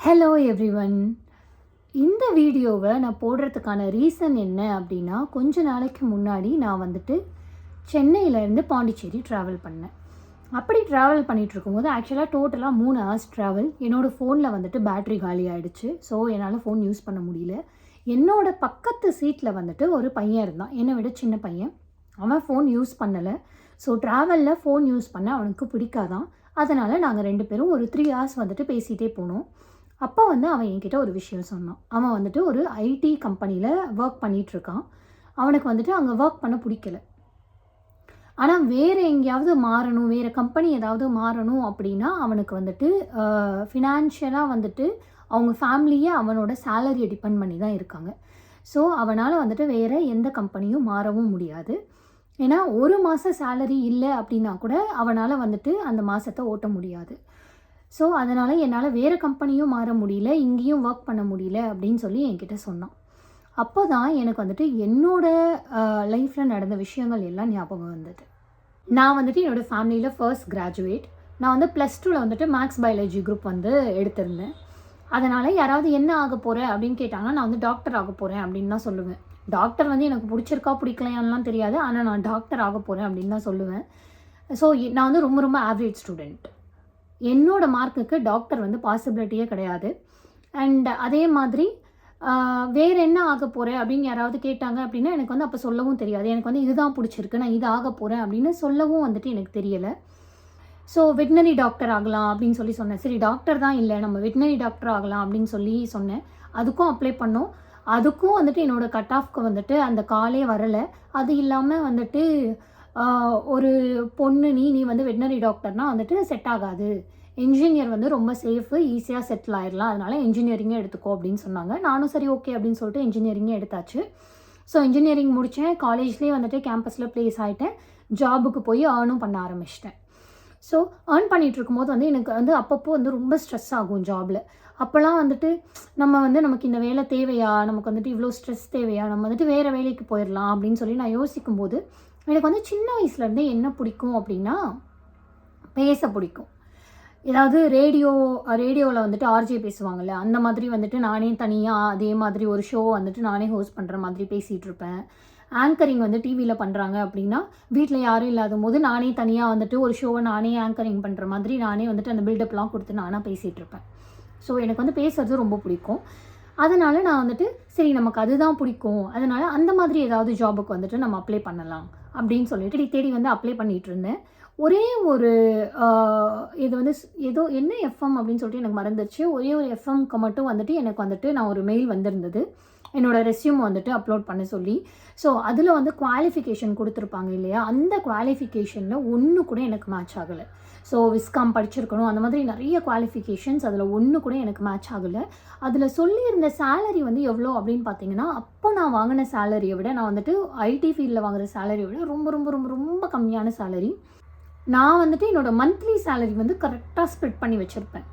Hello everyone. இந்த வீடியோவை நான் போடுறதுக்கான ரீசன் என்ன அப்படின்னா, கொஞ்ச நாளைக்கு முன்னாடி நான் வந்துட்டு சென்னையிலேருந்து பாண்டிச்சேரி ட்ராவல் பண்ணேன். அப்படி ட்ராவல் பண்ணிகிட்டு இருக்கும்போது ஆக்சுவலாக டோட்டலாக 3 ஹவர்ஸ் ட்ராவல். என்னோடய ஃபோனில் வந்துட்டு பேட்ரி காலி ஆகிடுச்சு. ஸோ என்னால் ஃபோன் யூஸ் பண்ண முடியல. என்னோடய பக்கத்து சீட்டில் வந்துட்டு ஒரு பையன் இருந்தான், என்னை விட சின்ன பையன். அவன் ஃபோன் யூஸ் பண்ணலை. ஸோ ட்ராவலில் ஃபோன் யூஸ் பண்ண அவனுக்கு பிடிக்காதான். அதனால் நாங்கள் 2 பேரும் ஒரு 3 ஹவர்ஸ் வந்துட்டு பேசிகிட்டே போனோம். அப்போ வந்து அவன் என்கிட்ட ஒரு விஷயம் சொன்னான். அவன் வந்துட்டு ஒரு ஐடி கம்பெனியில் ஒர்க் பண்ணிகிட்ருக்கான். அவனுக்கு வந்துட்டு அங்கே ஒர்க் பண்ண பிடிக்கல. ஆனால் வேறு எங்கேயாவது மாறணும், வேறு கம்பெனி ஏதாவது மாறணும் அப்படின்னா அவனுக்கு வந்துட்டு ஃபினான்ஷியலாக வந்துட்டு அவங்க ஃபேமிலியே அவனோட சேலரியை டிபெண்ட் பண்ணி தான் இருக்காங்க. ஸோ அவனால் வந்துட்டு வேறு எந்த கம்பெனியும் மாறவும் முடியாது. ஏன்னா ஒரு மாதம் சேலரி இல்லை அப்படின்னா கூட அவனால் வந்துட்டு அந்த மாதத்தை ஓட்ட முடியாது. ஸோ அதனால் என்னால் வேறு கம்பெனியும் மாற முடியல, இங்கேயும் ஒர்க் பண்ண முடியல அப்படின்னு சொல்லி என்கிட்ட சொன்னான். அப்போ தான் எனக்கு வந்துட்டு என்னோடய லைஃப்பில் நடந்த விஷயங்கள் எல்லாம் ஞாபகம் வந்தது. நான் வந்துட்டு என்னோடய ஃபேமிலியில் ஃபர்ஸ்ட் கிராஜுவேட். நான் வந்து +2ல் வந்துட்டு மேக்ஸ் பயாலஜி குரூப் வந்து எடுத்திருந்தேன். அதனால் யாராவது என்ன ஆக போகிறேன் அப்படின்னு கேட்டாங்கன்னா நான் வந்து டாக்டர் ஆக போகிறேன் அப்படின்னு தான் சொல்லுவேன். டாக்டர் வந்து எனக்கு பிடிச்சிருக்கா பிடிக்கலையான்லாம் தெரியாது, ஆனால் நான் டாக்டர் ஆக போகிறேன் அப்படின்னு தான் சொல்லுவேன். ஸோ நான் வந்து ரொம்ப ரொம்ப ஆவரேஜ் ஸ்டூடெண்ட். என்னோட மார்க்குக்கு டாக்டர் வந்து பாசிபிலிட்டியே கிடையாது. அண்ட் அதே மாதிரி வேறு என்ன ஆக போகிறேன் அப்படின்னு யாராவது கேட்டாங்க அப்படின்னா எனக்கு வந்து அப்போ சொல்லவும் தெரியாது. எனக்கு வந்து இதுதான் பிடிச்சிருக்கு, நான் இது ஆக போகிறேன் அப்படின்னு சொல்லவும் வந்துட்டு எனக்கு தெரியலை. ஸோ வெட்னரி டாக்டர் ஆகலாம் அப்படின்னு சொல்லி சொன்னேன். சரி டாக்டர் தான் இல்லை, நம்ம வெட்னரி டாக்டர் ஆகலாம் அப்படின்னு சொல்லி சொன்னேன். அதுக்கும் அப்ளை பண்ணோம். அதுக்கும் வந்துட்டு என்னோடய கட் ஆஃப்க்கு வந்துட்டு அந்த காலே வரலை. அது இல்லாமல் வந்துட்டு ஒரு பொண்ணு நீ வந்து வெட்னரி டாக்டர்னால் வந்துட்டு செட் ஆகாது, என்ஜினியர் வந்து ரொம்ப சேஃபு, ஈஸியாக செட்டில் ஆயிடலாம், அதனால் என்ஜினியரிங்கே எடுத்துக்கோ அப்படின்னு சொன்னாங்க. நானும் சரி ஓகே அப்படின்னு சொல்லிட்டு என்ஜினியரிங்கே எடுத்தாச்சு. ஸோ இன்ஜினியரிங் முடித்தேன். காலேஜ்லேயே வந்துட்டு கேம்பஸில் ப்ளேஸ் ஆகிட்டேன். ஜாபுக்கு போய் ஏர்னும் பண்ண ஆரம்பிச்சிட்டேன். ஸோ ஏர்ன் பண்ணிகிட்டு இருக்கும்போது வந்து எனக்கு வந்து அப்பப்போ வந்து ரொம்ப ஸ்ட்ரெஸ் ஆகும் ஜாபில். அப்போல்லாம் வந்துட்டு நமக்கு இந்த வேலை தேவையா, நமக்கு வந்துட்டு இவ்வளோ ஸ்ட்ரெஸ் தேவையா, நம்ம வந்துட்டு வேறு வேலைக்கு போயிடலாம் அப்படின்னு சொல்லி நான் யோசிக்கும்போது எனக்கு வந்து சின்ன வயசுலேருந்தே என்ன பிடிக்கும் அப்படின்னா பேச பிடிக்கும். ஏதாவது ரேடியோவில் வந்துட்டு ஆர்ஜே பேசுவாங்கள்ல, அந்த மாதிரி வந்துட்டு நானே தனியாக அதே மாதிரி ஒரு ஷோ வந்துட்டு நானே ஹோஸ்ட் பண்ணுற மாதிரி பேசிகிட்டு இருப்பேன். ஆங்கரிங் வந்து டிவியில் பண்ணுறாங்க அப்படின்னா வீட்டில் யாரும் இல்லாத போது நானே தனியாக வந்துட்டு ஒரு ஷோவை நானே ஆங்கரிங் பண்ணுற மாதிரி நானே வந்துட்டு அந்த பில்டப்லாம் கொடுத்து நானாக பேசிகிட்டு இருப்பேன். ஸோ எனக்கு வந்து பேசுறது ரொம்ப பிடிக்கும். அதனால் நான் வந்துட்டு சரி நமக்கு அதுதான் பிடிக்கும், அதனால் அந்த மாதிரி ஏதாவது ஜாபுக்கு வந்துட்டு நம்ம அப்ளை பண்ணலாம் அப்படின்னு சொல்லிட்டு தேடி வந்து அப்ளை பண்ணிகிட்டு இருந்தேன். ஒரே ஒரு இது வந்து ஏதோ என்ன எஃப்எம் அப்படின்னு சொல்லிட்டு எனக்கு மறந்துடுச்சு. ஒரே ஒரு எஃப்எம்க்கு மட்டும் வந்துட்டு எனக்கு வந்துட்டு நான் ஒரு மெயில் வந்திருந்தது, என்னோடய ரெஸ்யூம் வந்துட்டு அப்லோட் பண்ண சொல்லி. ஸோ அதில் வந்து குவாலிஃபிகேஷன் கொடுத்துருப்பாங்க இல்லையா, அந்த குவாலிஃபிகேஷனில் ஒன்று கூட எனக்கு மேட்ச் ஆகலை. ஸோ விஸ்காம் படிச்சிருக்கணும், அந்த மாதிரி நிறைய குவாலிஃபிகேஷன்ஸ் அதில் ஒன்று கூட எனக்கு மேட்ச் ஆகலை. அதில் சொல்லியிருந்த சேலரி வந்து எவ்வளோ அப்படின்னு பார்த்தீங்கன்னா, அப்போ நான் வாங்கின சேலரியை விட, நான் வந்துட்டு ஐடி ஃபீல்டில் வாங்குகிற சேலரியை விட ரொம்ப ரொம்ப ரொம்ப ரொம்ப கம்மியான சேலரி. நான் வந்துட்டு என்னோடய மந்த்லி சேலரி வந்து கரெக்டாக ஸ்ப்ளிட் பண்ணி வச்சுருப்பேன்.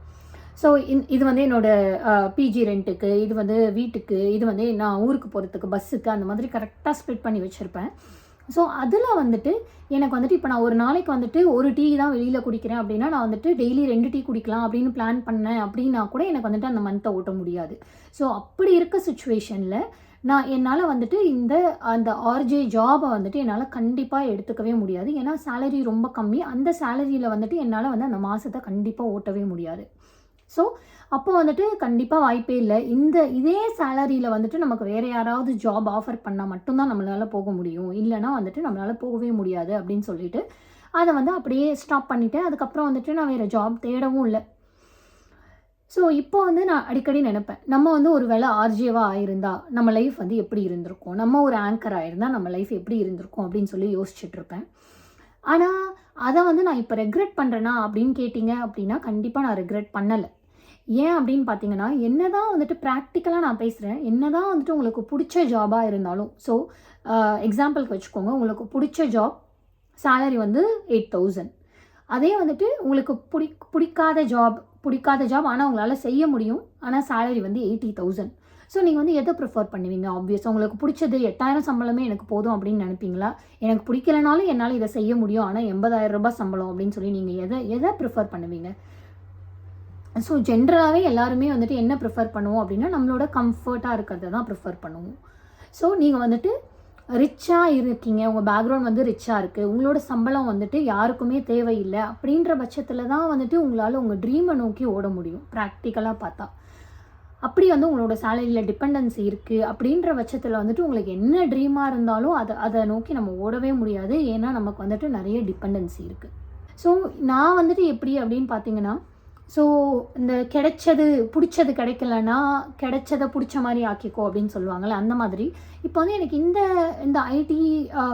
ஸோ இது வந்து என்னோடய பிஜி ரெண்ட்டுக்கு, இது வந்து வீட்டுக்கு, இது வந்து நான் ஊருக்கு போகிறதுக்கு பஸ்ஸுக்கு, அந்த மாதிரி கரெக்டாக ஸ்ப்ளிட் பண்ணி வச்சுருப்பேன். ஸோ அதில் வந்துட்டு எனக்கு வந்துட்டு இப்போ நான் ஒரு நாளைக்கு வந்துட்டு ஒரு டீ தான் வெளியில் குடிக்கிறேன் அப்படின்னா நான் வந்துட்டு டெய்லி 2 டீ குடிக்கலாம் அப்படின்னு பிளான் பண்ணேன் அப்படின்னா கூட எனக்கு வந்துட்டு அந்த மந்த்தை ஓட்ட முடியாது. ஸோ அப்படி இருக்க சுச்சுவேஷனில் என்னால் வந்துட்டு அந்த ஆர்ஜே ஜாபை வந்துட்டு என்னால் கண்டிப்பாக எடுத்துக்கவே முடியாது. ஏன்னா சேலரி ரொம்ப கம்மி. அந்த சேலரியில் வந்துட்டு என்னால் வந்து அந்த மாதத்தை கண்டிப்பாக ஓட்டவே முடியாது. ஸோ அப்போ வந்துட்டு கண்டிப்பாக வாய்ப்பே இல்லை. இதே சேலரியில் வந்துட்டு நமக்கு வேறு யாராவது ஜாப் ஆஃபர் பண்ணால் மட்டும்தான் நம்மளால் போக முடியும், இல்லைனா வந்துட்டு நம்மளால் போகவே முடியாது அப்படின்னு சொல்லிட்டு அதை வந்து அப்படியே ஸ்டாப் பண்ணிவிட்டேன். அதுக்கப்புறம் வந்துட்டு நான் வேறு ஜாப் தேடவும் இல்லை. ஸோ இப்போ வந்து நான் அடிக்கடி நினைப்பேன், நம்ம வந்து ஒரு வேளை ஆர்ஜேவாக ஆயிருந்தா நம்ம லைஃப் வந்து எப்படி இருந்திருக்கும், நம்ம ஒரு ஆங்கர் ஆயிருந்தால் நம்ம லைஃப் எப்படி இருந்திருக்கும் அப்படின்னு சொல்லி யோசிச்சுட்ருப்பேன். ஆனால் அதை வந்து நான் இப்போ ரெக்ரெட் பண்ணுறேன்னா அப்படின்னு கேட்டிங்க அப்படின்னா கண்டிப்பாக நான் ரெக்ரெட் பண்ணலை. ஏன் அப்படின்னு பார்த்தீங்கன்னா, என்ன தான் வந்துட்டு ப்ராக்டிக்கலாக நான் பேசுகிறேன், என்ன தான் வந்துட்டு உங்களுக்கு பிடிச்ச ஜாபாக இருந்தாலும், ஸோ எக்ஸாம்பிளுக்கு வச்சுக்கோங்க, உங்களுக்கு பிடிச்ச ஜாப் சேலரி வந்து 8000. அதே வந்துட்டு உங்களுக்கு பிடிக்காத ஜாப் ஆனால் உங்களால் செய்ய முடியும், ஆனால் சேலரி வந்து 80,000. ஸோ நீங்கள் வந்து எதை ப்ரிஃபர் பண்ணுவீங்க? ஆப்வியஸாக உங்களுக்கு பிடிச்சது 8000 சம்பளமே எனக்கு போதும் அப்படின்னு நினைப்பீங்களா? எனக்கு பிடிக்கலனாலும் என்னால் இதை செய்ய முடியும், ஆனால் 80,000 ரூபாய் சம்பளம் அப்படின்னு சொல்லி நீங்கள் எதை ப்ரிஃபர் பண்ணுவீங்க? ஸோ ஜென்ரலாகவே எல்லாருமே வந்துட்டு என்ன ப்ரிஃபர் பண்ணுவோம் அப்படின்னா நம்மளோட கம்ஃபர்ட்டாக இருக்கிறத தான் ப்ரிஃபர் பண்ணுவோம். ஸோ நீங்கள் வந்துட்டு ரிச்சாக இருக்கீங்க, உங்கள் பேக்ரவுண்ட் வந்து ரிச்சாக இருக்குது, உங்களோட சம்பளம் வந்துட்டு யாருக்குமே தேவையில்லை அப்படின்ற பட்சத்தில் தான் வந்துட்டு உங்களால் உங்கள் ட்ரீமை நோக்கி ஓட முடியும் ப்ராக்டிக்கலாக பார்த்தா. அப்படி வந்து உங்களோட சேலரியில் டிபெண்டன்சி இருக்குது அப்படின்ற பட்சத்தில் வந்துட்டு உங்களுக்கு என்ன ட்ரீமாக இருந்தாலும் அதை நோக்கி நம்ம ஓடவே முடியாது. ஏன்னா நமக்கு வந்துட்டு நிறைய டிபெண்டன்சி இருக்குது. ஸோ நான் வந்துட்டு எப்படி அப்படின்னு பார்த்தீங்கன்னா, ஸோ இந்த பிடிச்சது கிடைக்கலன்னா கிடைச்சதை பிடிச்ச மாதிரி ஆக்கிக்கோ அப்படின்னு சொல்லுவாங்கள்ல, அந்த மாதிரி இப்போ வந்து எனக்கு இந்த ஐடி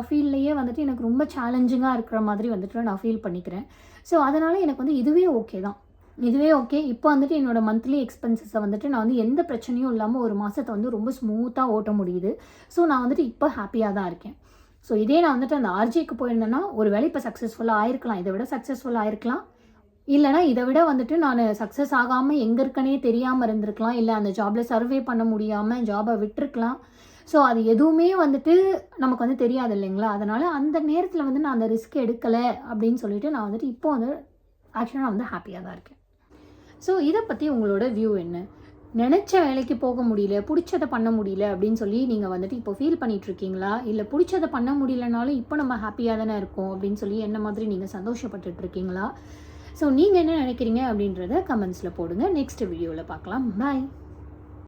ஃபீல்ட்லேயே வந்துட்டு எனக்கு ரொம்ப சேலஞ்சிங்காக இருக்கிற மாதிரி வந்துட்டு நான் ஃபீல் பண்ணிக்கிறேன். ஸோ அதனால் எனக்கு வந்து இதுவே ஓகே தான், இதுவே ஓகே. இப்போ வந்துட்டு என்னோடய மந்த்லி எக்ஸ்பென்சஸை வந்துட்டு நான் வந்து எந்த பிரச்சனையும் இல்லாமல் ஒரு மாதத்தை வந்து ரொம்ப ஸ்மூத்தாக ஓட்ட முடியுது. ஸோ நான் வந்துட்டு இப்போ ஹாப்பியாக தான் இருக்கேன். ஸோ இதே நான் வந்துட்டு அந்த ஆர்ஜேக்கு போயிருந்தேன்னா ஒரு வேளை இப்போ சக்ஸஸ்ஃபுல்லாக ஆயிருக்கலாம், இதை விட சக்ஸஸ்ஃபுல்லாக ஆயிருக்கலாம், இல்லைனா இதை விட வந்துட்டு நான் சக்ஸஸ் ஆகாமல் எங்கே இருக்கனே தெரியாமல் இருந்திருக்கலாம், இல்லை அந்த ஜாபில் சர்வே பண்ண முடியாமல் ஜாபை விட்டுருக்கலாம். ஸோ அது எதுவுமே வந்துட்டு நமக்கு வந்து தெரியாது இல்லைங்களா. அதனால் அந்த நேரத்தில் வந்து நான் அந்த ரிஸ்க் எடுக்கலை அப்படின்னு சொல்லிட்டு நான் வந்துட்டு இப்போ வந்து ஆக்சுவலாக நான் வந்து ஹாப்பியாக தான் இருக்கேன். ஸோ இதை பற்றி உங்களோட வியூ என்ன? நினச்ச வேலைக்கு போக முடியல, பிடிச்சதை பண்ண முடியல அப்படின்னு சொல்லி நீங்கள் வந்துட்டு இப்போ ஃபீல் பண்ணிகிட்ருக்கீங்களா? இல்லை பிடிச்சதை பண்ண முடியலனாலும் இப்போ நம்ம ஹாப்பியாக தானே இருக்கோம் அப்படின்னு சொல்லி என்ன மாதிரி நீங்கள் சந்தோஷப்பட்டுட்ருக்கீங்களா? ஸோ நீங்கள் என்ன நினைக்கிறீங்க அப்படின்றத கமெண்ட்ஸில் போடுங்க. நெக்ஸ்ட் வீடியோவில் பார்க்கலாம். பாய்.